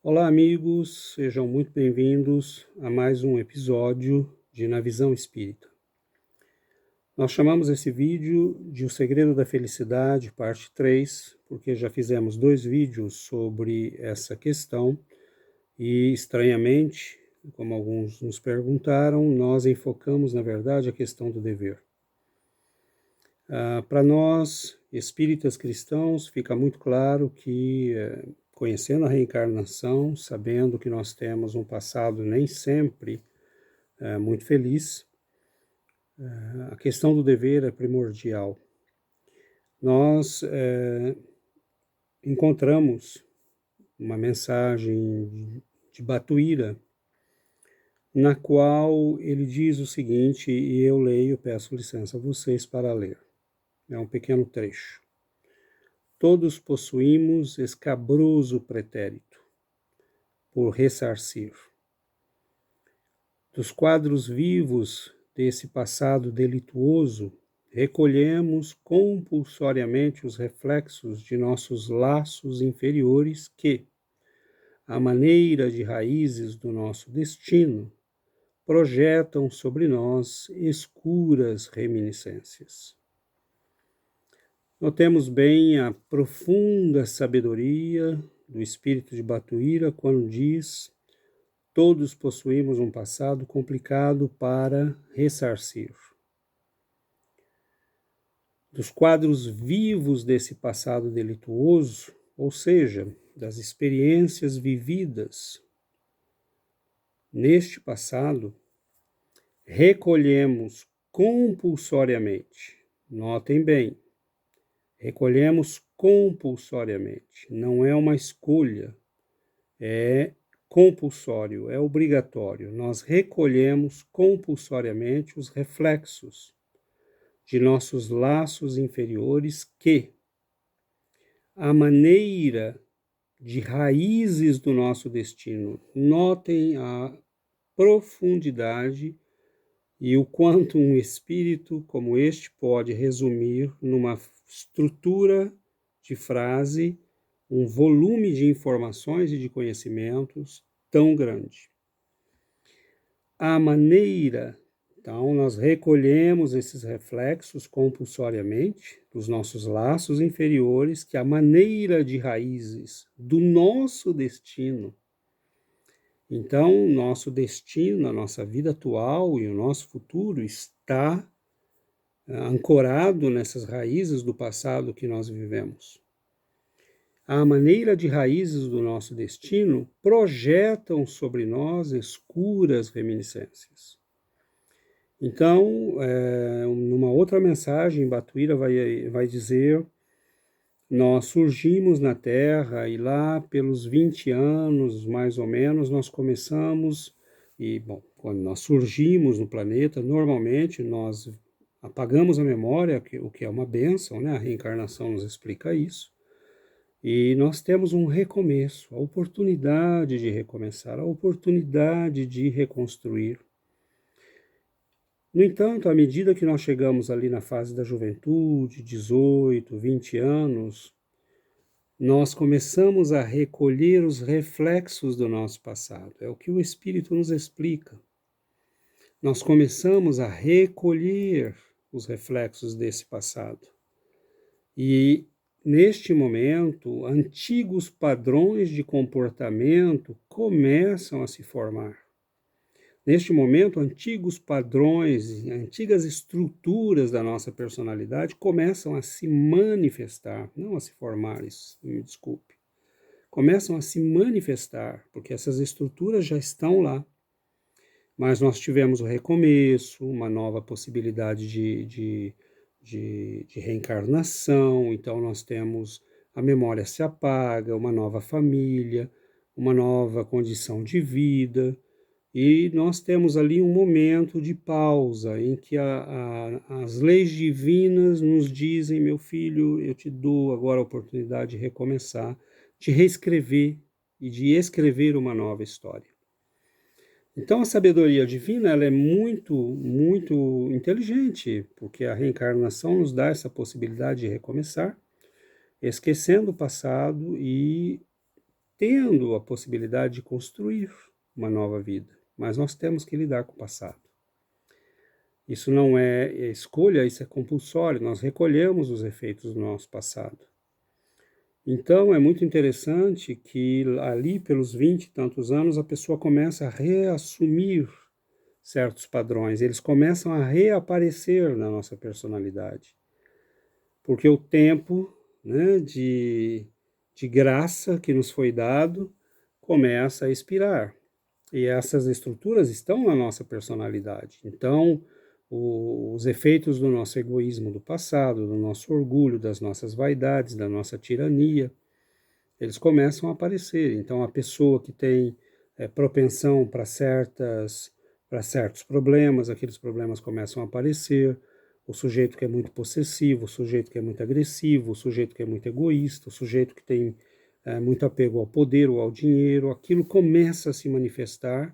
Olá, amigos, sejam muito bem-vindos a mais um episódio de Na Visão Espírita. Nós chamamos esse vídeo de O Segredo da Felicidade, parte 3, porque já fizemos 2 vídeos sobre essa questão e, estranhamente, como alguns nos perguntaram, nós enfocamos, na verdade, a questão do dever. Para nós, espíritas cristãos, fica muito claro que, conhecendo a reencarnação, sabendo que nós temos um passado nem sempre muito feliz, a questão do dever é primordial. Nós encontramos uma mensagem de Batuíra, na qual ele diz o seguinte, e eu leio, peço licença a vocês para ler. É um pequeno trecho. Todos possuímos escabroso pretérito por ressarcir. Dos quadros vivos desse passado delituoso, recolhemos compulsoriamente os reflexos de nossos laços inferiores que, à maneira de raízes do nosso destino, projetam sobre nós escuras reminiscências. Notemos bem a profunda sabedoria do espírito de Batuíra quando diz: todos possuímos um passado complicado para ressarcir. Dos quadros vivos desse passado delituoso, ou seja, das experiências vividas neste passado, recolhemos compulsoriamente. Notem bem, recolhemos compulsoriamente, não é uma escolha, é compulsório, é obrigatório. Nós recolhemos compulsoriamente os reflexos de nossos laços inferiores que, à maneira de raízes do nosso destino, notem a profundidade e o quanto um espírito como este pode resumir numa estrutura de frase, um volume de informações e de conhecimentos tão grande. A maneira, então, nós recolhemos esses reflexos compulsoriamente dos nossos laços inferiores, que a maneira de raízes do nosso destino. Então, o nosso destino, a nossa vida atual e o nosso futuro está ancorado nessas raízes do passado que nós vivemos. A maneira de raízes do nosso destino projetam sobre nós escuras reminiscências. Então, numa outra mensagem, Batuíra vai dizer: nós surgimos na Terra e lá pelos 20 anos, mais ou menos, nós começamos, quando nós surgimos no planeta, normalmente nós apagamos a memória, o que é uma bênção, né? A reencarnação nos explica isso. E nós temos um recomeço, a oportunidade de recomeçar, a oportunidade de reconstruir. No entanto, à medida que nós chegamos ali na fase da juventude, 18, 20 anos, nós começamos a recolher os reflexos do nosso passado. É o que o Espírito nos explica. Nós começamos a recolher os reflexos desse passado. E, neste momento, antigos padrões de comportamento começam a se formar. Neste momento, antigos padrões, antigas estruturas da nossa personalidade começam a se manifestar, não a se formar, isso, me desculpe. Começam a se manifestar, porque essas estruturas já estão lá. Mas nós tivemos o recomeço, uma nova possibilidade de reencarnação, então nós temos a memória se apaga, uma nova família, uma nova condição de vida. E nós temos ali um momento de pausa em que as leis divinas nos dizem: meu filho, eu te dou agora a oportunidade de recomeçar, de reescrever e de escrever uma nova história. Então a sabedoria divina ela é muito, muito inteligente, porque a reencarnação nos dá essa possibilidade de recomeçar, esquecendo o passado e tendo a possibilidade de construir uma nova vida, mas nós temos que lidar com o passado. Isso não é escolha, isso é compulsório, nós recolhemos os efeitos do nosso passado. Então, é muito interessante que ali pelos 20 e tantos anos a pessoa começa a reassumir certos padrões, eles começam a reaparecer na nossa personalidade. Porque o tempo, né, de graça que nos foi dado começa a expirar. E essas estruturas estão na nossa personalidade. Então, os efeitos do nosso egoísmo do passado, do nosso orgulho, das nossas vaidades, da nossa tirania, eles começam a aparecer. Então, a pessoa que tem propensão para certos problemas, aqueles problemas começam a aparecer. O sujeito que é muito possessivo, o sujeito que é muito agressivo, o sujeito que é muito egoísta, o sujeito que tem muito apego ao poder ou ao dinheiro, aquilo começa a se manifestar.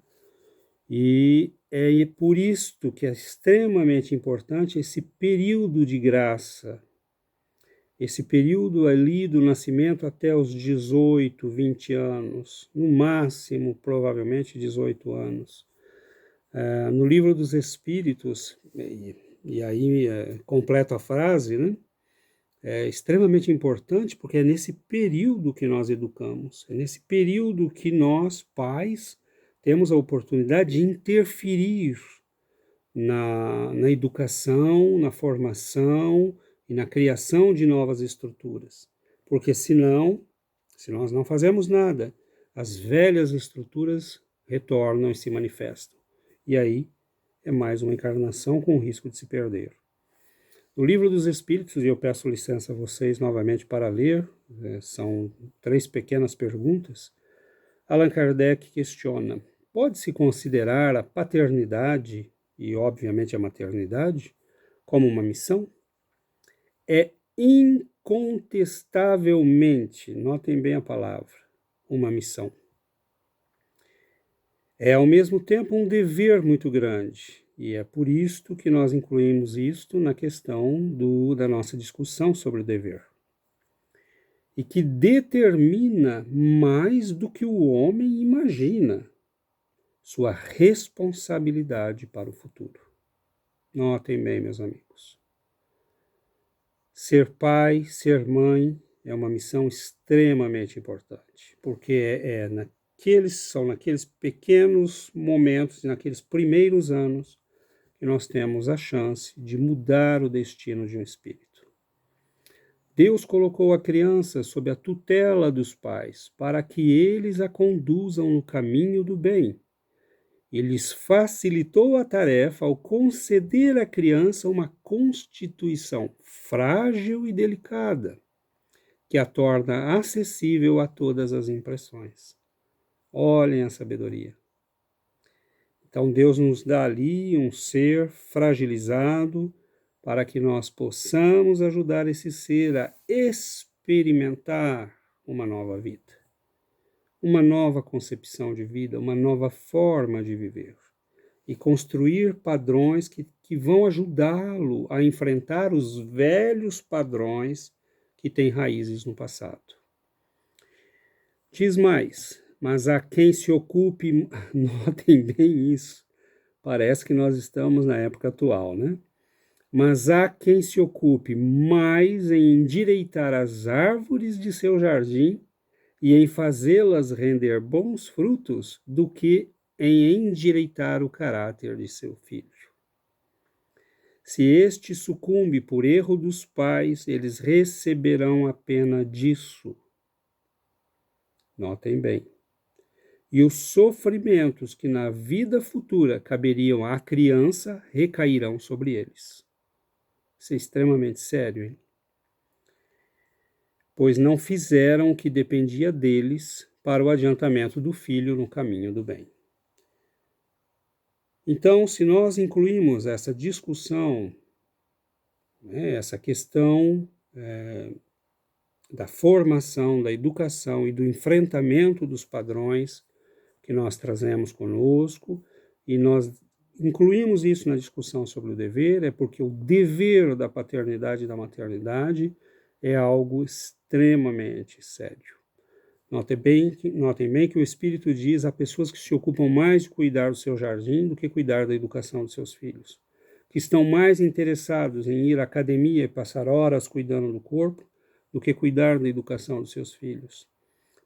E é por isto que é extremamente importante esse período de graça, esse período ali do nascimento até os 18, 20 anos, no máximo, provavelmente, 18 anos. No Livro dos Espíritos, e aí completo a frase, né? É extremamente importante porque é nesse período que nós educamos, é nesse período que nós, pais, temos a oportunidade de interferir na educação, na formação e na criação de novas estruturas. Porque senão, se nós não fazemos nada, as velhas estruturas retornam e se manifestam. E aí é mais uma encarnação com o risco de se perder. No Livro dos Espíritos, e eu peço licença a vocês novamente para ler, são 3 pequenas perguntas, Allan Kardec questiona: pode-se considerar a paternidade e, obviamente, a maternidade como uma missão? É incontestavelmente, notem bem a palavra, uma missão. É, ao mesmo tempo, um dever muito grande. E é por isto que nós incluímos isto na questão da nossa discussão sobre o dever. E que determina mais do que o homem imagina sua responsabilidade para o futuro. Notem bem, meus amigos. Ser pai, ser mãe é uma missão extremamente importante, porque são naqueles pequenos momentos, naqueles primeiros anos, que nós temos a chance de mudar o destino de um espírito. Deus colocou a criança sob a tutela dos pais para que eles a conduzam no caminho do bem. E lhes facilitou a tarefa ao conceder à criança uma constituição frágil e delicada, que a torna acessível a todas as impressões. Olhem a sabedoria. Então Deus nos dá ali um ser fragilizado para que nós possamos ajudar esse ser a experimentar uma nova vida, uma nova concepção de vida, uma nova forma de viver e construir padrões que vão ajudá-lo a enfrentar os velhos padrões que têm raízes no passado. Diz mais, mas há quem se ocupe, notem bem isso, parece que nós estamos na época atual, né? Mas há quem se ocupe mais em endireitar as árvores de seu jardim e em fazê-las render bons frutos do que em endireitar o caráter de seu filho. Se este sucumbe por erro dos pais, eles receberão a pena disso. Notem bem. E os sofrimentos que na vida futura caberiam à criança recairão sobre eles. Isso é extremamente sério, hein? Pois não fizeram o que dependia deles para o adiantamento do filho no caminho do bem. Então, se nós incluímos essa discussão, essa questão da formação, da educação e do enfrentamento dos padrões que nós trazemos conosco, e nós incluímos isso na discussão sobre o dever, é porque o dever da paternidade e da maternidade é algo extremamente sério. Notem bem que o Espírito diz: há pessoas que se ocupam mais de cuidar do seu jardim do que cuidar da educação dos seus filhos, que estão mais interessados em ir à academia e passar horas cuidando do corpo do que cuidar da educação dos seus filhos.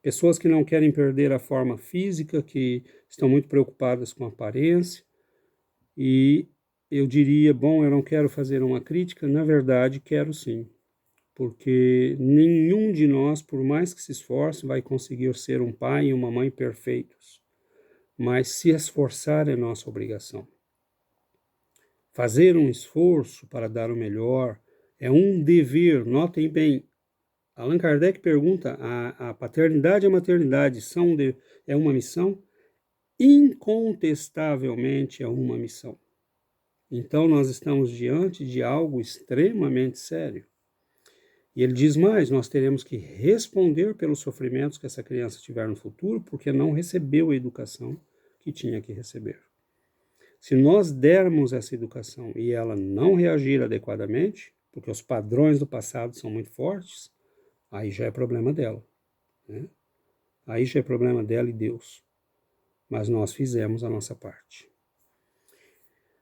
Pessoas que não querem perder a forma física, que estão muito preocupadas com a aparência. E eu diria, bom, eu não quero fazer uma crítica, na verdade quero sim, porque nenhum de nós, por mais que se esforce, vai conseguir ser um pai e uma mãe perfeitos, mas se esforçar é nossa obrigação. Fazer um esforço para dar o melhor é um dever. Notem bem, Allan Kardec pergunta: a paternidade e a maternidade é uma missão? Incontestavelmente é uma missão. Então nós estamos diante de algo extremamente sério. E ele diz mais: nós teremos que responder pelos sofrimentos que essa criança tiver no futuro, porque não recebeu a educação que tinha que receber. Se nós dermos essa educação e ela não reagir adequadamente, porque os padrões do passado são muito fortes, aí já é problema dela, né? Aí já é problema dela e Deus. Mas nós fizemos a nossa parte.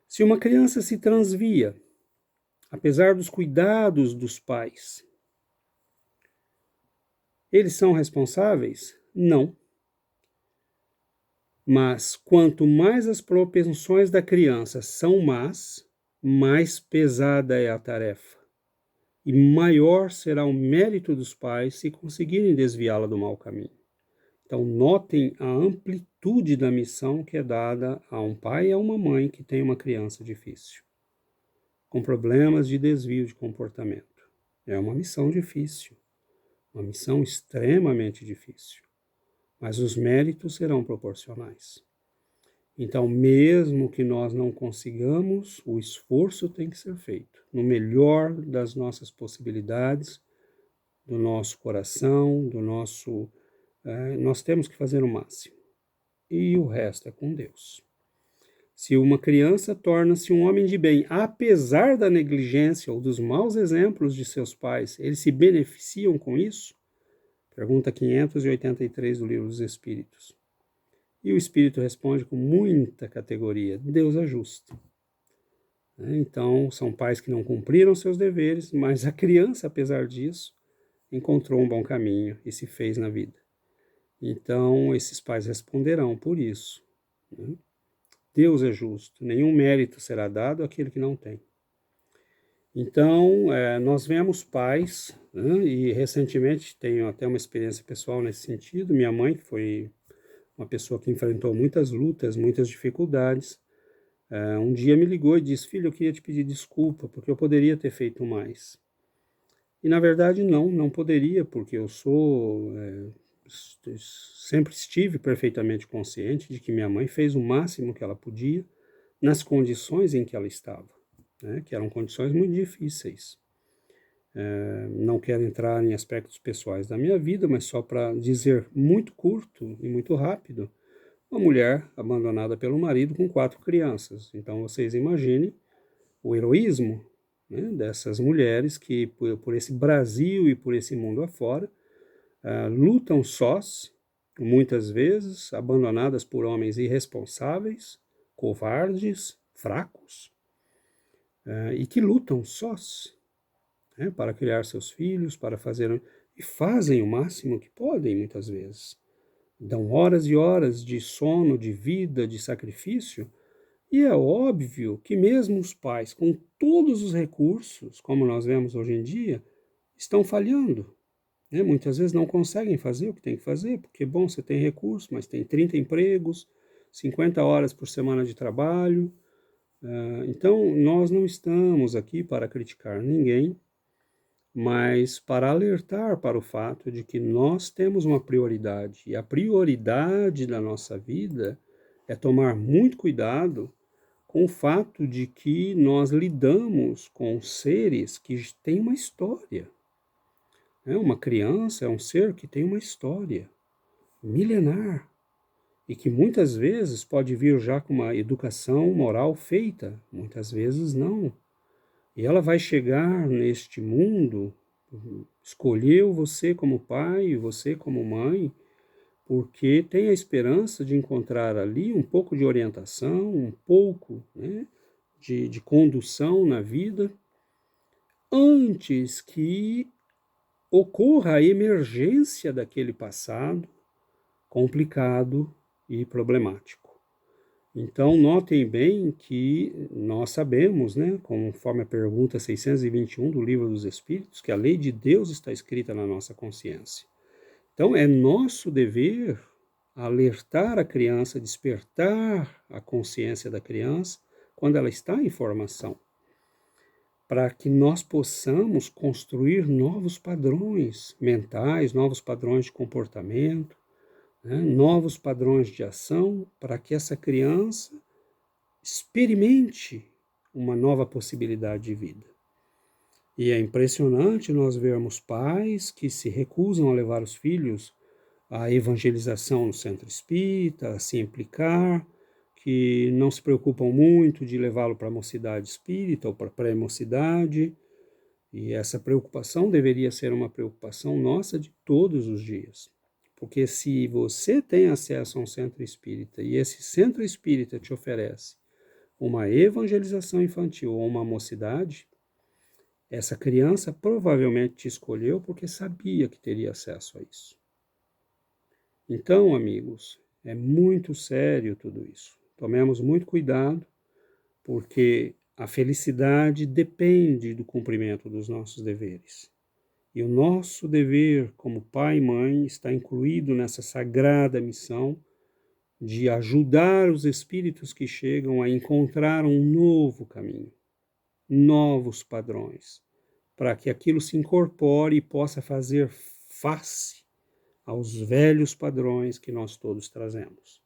Se uma criança se transvia, apesar dos cuidados dos pais, eles são responsáveis? Não. Mas quanto mais as propensões da criança são más, mais pesada é a tarefa. E maior será o mérito dos pais se conseguirem desviá-la do mau caminho. Então, notem a amplitude da missão que é dada a um pai e a uma mãe que tem uma criança difícil, com problemas de desvio de comportamento. É uma missão difícil, uma missão extremamente difícil, mas os méritos serão proporcionais. Então, mesmo que nós não consigamos, o esforço tem que ser feito, no melhor das nossas possibilidades, do nosso coração, nós temos que fazer o máximo. E o resto é com Deus. Se uma criança torna-se um homem de bem, apesar da negligência ou dos maus exemplos de seus pais, eles se beneficiam com isso? Pergunta 583 do Livro dos Espíritos. E o Espírito responde com muita categoria: Deus é justo. Então, são pais que não cumpriram seus deveres, mas a criança, apesar disso, encontrou um bom caminho e se fez na vida. Então, esses pais responderão por isso. Deus é justo, nenhum mérito será dado àquele que não tem. Então, nós vemos pais, e recentemente tenho até uma experiência pessoal nesse sentido. Minha mãe, que foi uma pessoa que enfrentou muitas lutas, muitas dificuldades, um dia me ligou e disse: filho, eu queria te pedir desculpa, porque eu poderia ter feito mais. E na verdade não poderia, porque eu sempre estive perfeitamente consciente de que minha mãe fez o máximo que ela podia nas condições em que ela estava, que eram condições muito difíceis. Não quero entrar em aspectos pessoais da minha vida, mas só para dizer muito curto e muito rápido: uma mulher abandonada pelo marido com 4 crianças. Então vocês imaginem o heroísmo, dessas mulheres que por esse Brasil e por esse mundo afora lutam sós, muitas vezes abandonadas por homens irresponsáveis, covardes, fracos, e que lutam sós, para criar seus filhos, para fazer, e fazem o máximo que podem muitas vezes. Dão horas e horas de sono, de vida, de sacrifício, e é óbvio que mesmo os pais, com todos os recursos, como nós vemos hoje em dia, estão falhando. Muitas vezes não conseguem fazer o que tem que fazer, porque, bom, você tem recurso, mas tem 30 empregos, 50 horas por semana de trabalho. Então, nós não estamos aqui para criticar ninguém, mas para alertar para o fato de que nós temos uma prioridade, e a prioridade da nossa vida é tomar muito cuidado com o fato de que nós lidamos com seres que têm uma história. Uma criança é um ser que tem uma história milenar e que muitas vezes pode vir já com uma educação moral feita, muitas vezes não. E ela vai chegar neste mundo, escolheu você como pai, você como mãe, porque tem a esperança de encontrar ali um pouco de orientação, um pouco, né, de condução na vida, antes que ocorra a emergência daquele passado complicado e problemático. Então, notem bem que nós sabemos, né, conforme a pergunta 621 do Livro dos Espíritos, que a lei de Deus está escrita na nossa consciência. Então, é nosso dever alertar a criança, despertar a consciência da criança quando ela está em formação, para que nós possamos construir novos padrões mentais, novos padrões de comportamento, né, novos padrões de ação, para que essa criança experimente uma nova possibilidade de vida. E é impressionante nós vermos pais que se recusam a levar os filhos à evangelização no centro espírita, a se implicar, que não se preocupam muito de levá-lo para a mocidade espírita ou para a pré-mocidade. E essa preocupação deveria ser uma preocupação nossa de todos os dias. Porque se você tem acesso a um centro espírita e esse centro espírita te oferece uma evangelização infantil ou uma mocidade, essa criança provavelmente te escolheu porque sabia que teria acesso a isso. Então, amigos, é muito sério tudo isso. Tomemos muito cuidado, porque a felicidade depende do cumprimento dos nossos deveres. E o nosso dever como pai e mãe está incluído nessa sagrada missão de ajudar os espíritos que chegam a encontrar um novo caminho, novos padrões, para que aquilo se incorpore e possa fazer face aos velhos padrões que nós todos trazemos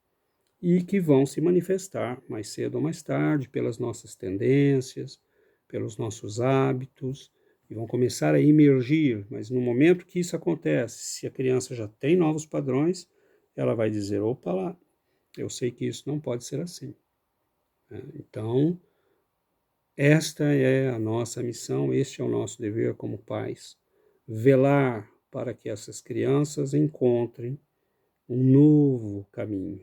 e que vão se manifestar mais cedo ou mais tarde pelas nossas tendências, pelos nossos hábitos, e vão começar a emergir, mas no momento que isso acontece, se a criança já tem novos padrões, ela vai dizer, opa lá, eu sei que isso não pode ser assim. Então, esta é a nossa missão, este é o nosso dever como pais, velar para que essas crianças encontrem um novo caminho,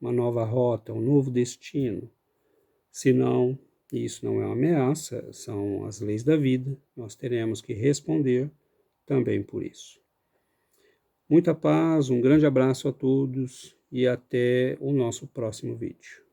uma nova rota, um novo destino. Senão, isso não é uma ameaça, são as leis da vida, nós teremos que responder também por isso. Muita paz, um grande abraço a todos e até o nosso próximo vídeo.